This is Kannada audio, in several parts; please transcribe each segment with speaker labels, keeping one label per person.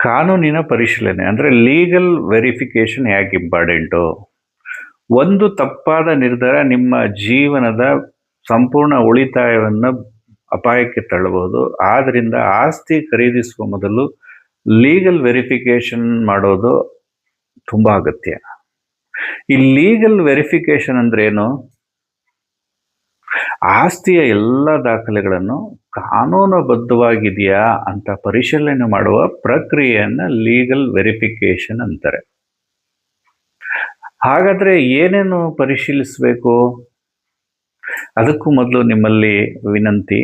Speaker 1: ಕಾನೂನಿನ ಪರಿಶೀಲನೆ ಅಂದರೆ ಲೀಗಲ್ ವೆರಿಫಿಕೇಶನ್ ಯಾಕೆ ಇಂಪಾರ್ಟೆಂಟು? ಒಂದು ತಪ್ಪಾದ ನಿರ್ಧಾರ ನಿಮ್ಮ ಜೀವನದ ಸಂಪೂರ್ಣ ಉಳಿತಾಯವನ್ನು ಅಪಾಯಕ್ಕೆ ತಳ್ಳಬಹುದು. ಆದ್ದರಿಂದ ಆಸ್ತಿ ಖರೀದಿಸುವ ಮೊದಲು ಲೀಗಲ್ ವೆರಿಫಿಕೇಶನ್ ಮಾಡೋದು ತುಂಬ ಅಗತ್ಯ. ಈ ಲೀಗಲ್ ವೆರಿಫಿಕೇಶನ್ ಅಂದ್ರೆ ಏನು? ಆಸ್ತಿಯ ಎಲ್ಲ ದಾಖಲೆಗಳನ್ನು ಕಾನೂನುಬದ್ಧವಾಗಿದೆಯಾ ಅಂತ ಪರಿಶೀಲನೆ ಮಾಡುವ ಪ್ರಕ್ರಿಯೆಯನ್ನ ಲೀಗಲ್ ವೆರಿಫಿಕೇಶನ್ ಅಂತಾರೆ. ಹಾಗಾದ್ರೆ ಏನೇನು ಪರಿಶೀಲಿಸಬೇಕು? ಅದಕ್ಕೂ ಮೊದಲು ನಿಮ್ಮಲ್ಲಿ ವಿನಂತಿ,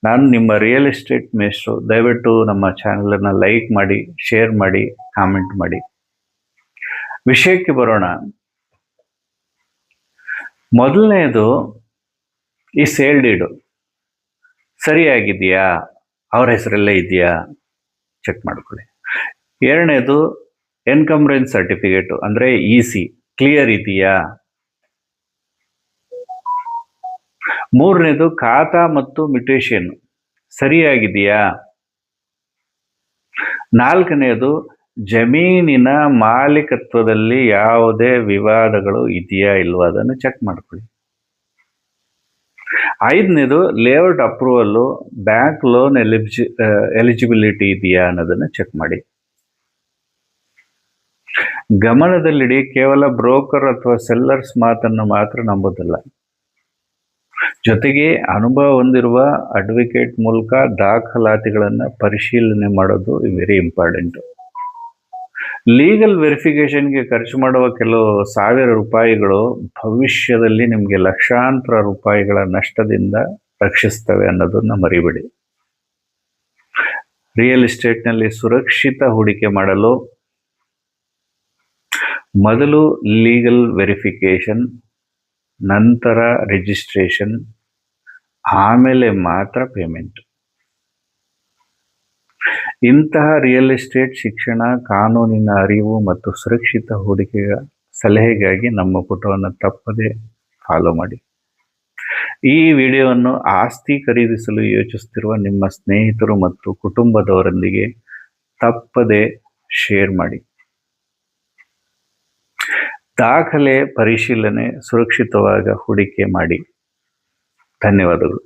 Speaker 1: ನಾನು ನಿಮ್ಮ ರಿಯಲ್ ಎಸ್ಟೇಟ್ ಮೇಷ್ಟ್ರು. ದಯವಿಟ್ಟು ನಮ್ಮ ಚಾನೆಲನ್ನು ಲೈಕ್ ಮಾಡಿ, ಶೇರ್ ಮಾಡಿ, ಕಾಮೆಂಟ್ ಮಾಡಿ. ವಿಷಯಕ್ಕೆ ಬರೋಣ. ಮೊದಲನೇದು, ಈ ಸೇಲ್ ಡೀಡು ಸರಿಯಾಗಿದೆಯಾ, ಅವ್ರ ಹೆಸರಲ್ಲೇ ಇದೆಯಾ ಚೆಕ್ ಮಾಡ್ಕೊಳ್ಳಿ. ಎರಡನೇದು, ಎನ್ಕಂಬ್ರೆನ್ಸ್ ಸರ್ಟಿಫಿಕೇಟು ಅಂದರೆ EC ಕ್ಲಿಯರ್ ಇದೆಯಾ. ಮೂರನೇದು, ಖಾತಾ ಮತ್ತು ಮ್ಯೂಟೇಷನ್ ಸರಿಯಾಗಿದೆಯಾ. ನಾಲ್ಕನೇದು, ಜಮೀನಿನ ಮಾಲೀಕತ್ವದಲ್ಲಿ ಯಾವುದೇ ವಿವಾದಗಳು ಇದೆಯಾ ಇಲ್ವಾ ಅದನ್ನು ಚೆಕ್ ಮಾಡ್ಕೊಳ್ಳಿ. ಐದನೇದು, layout approval, bank loan eligibility ಇದೆಯಾ ಅನ್ನೋದನ್ನು ಚೆಕ್ ಮಾಡಿ. ಗಮನದಲ್ಲಿಡಿ, ಕೇವಲ ಬ್ರೋಕರ್ ಅಥವಾ ಸೆಲ್ಲರ್ಸ್ ಮಾತನ್ನು ಮಾತ್ರ ನಂಬೋದಲ್ಲ, ಜೊತೆಗೆ ಅನುಭವ ಹೊಂದಿರುವ ಅಡ್ವೊಕೇಟ್ ಮೂಲಕ ದಾಖಲಾತಿಗಳನ್ನು ಪರಿಶೀಲನೆ ಮಾಡೋದು ವೆರಿ ಇಂಪಾರ್ಟೆಂಟು. ಲೀಗಲ್ ವೆರಿಫಿಕೇಶನ್ಗೆ ಖರ್ಚು ಮಾಡುವ ಕೆಲವು ಸಾವಿರ ರೂಪಾಯಿಗಳು ಭವಿಷ್ಯದಲ್ಲಿ ನಿಮಗೆ ಲಕ್ಷಾಂತರ ರೂಪಾಯಿಗಳ ನಷ್ಟದಿಂದ ರಕ್ಷಿಸ್ತವೆ ಅನ್ನೋದನ್ನ ಮರಿಬೇಡಿ. ರಿಯಲ್ ಎಸ್ಟೇಟ್ನಲ್ಲಿ ಸುರಕ್ಷಿತ ಹೂಡಿಕೆ ಮಾಡಲು ಮೊದಲು ಲೀಗಲ್ ವೆರಿಫಿಕೇಶನ್, ನಂತರ ರಿಜಿಸ್ಟ್ರೇಷನ್, ಆಮೇಲೆ ಮಾತ್ರ ಪೇಮೆಂಟ್. ಇಂತಹ ರಿಯಲ್ ಎಸ್ಟೇಟ್ ಶಿಕ್ಷಣ, ಕಾನೂನಿನ ಅರಿವು ಮತ್ತು ಸುರಕ್ಷಿತ ಹೂಡಿಕೆಯ ಸಲಹೆಗಾಗಿ ನಮ್ಮ ಪುಟವನ್ನು ತಪ್ಪದೆ ಫಾಲೋ ಮಾಡಿ. ಈ ವಿಡಿಯೋವನ್ನು ಆಸ್ತಿ ಖರೀದಿಸಲು ಯೋಚಿಸುತ್ತಿರುವ ನಿಮ್ಮ ಸ್ನೇಹಿತರು ಮತ್ತು ಕುಟುಂಬದವರೊಂದಿಗೆ ತಪ್ಪದೆ ಶೇರ್ ಮಾಡಿ. ದಾಖಲೆ ಪರಿಶೀಲನೆ, ಸುರಕ್ಷಿತವಾಗಿ ಹೂಡಿಕೆ ಮಾಡಿ. ಧನ್ಯವಾದಗಳು.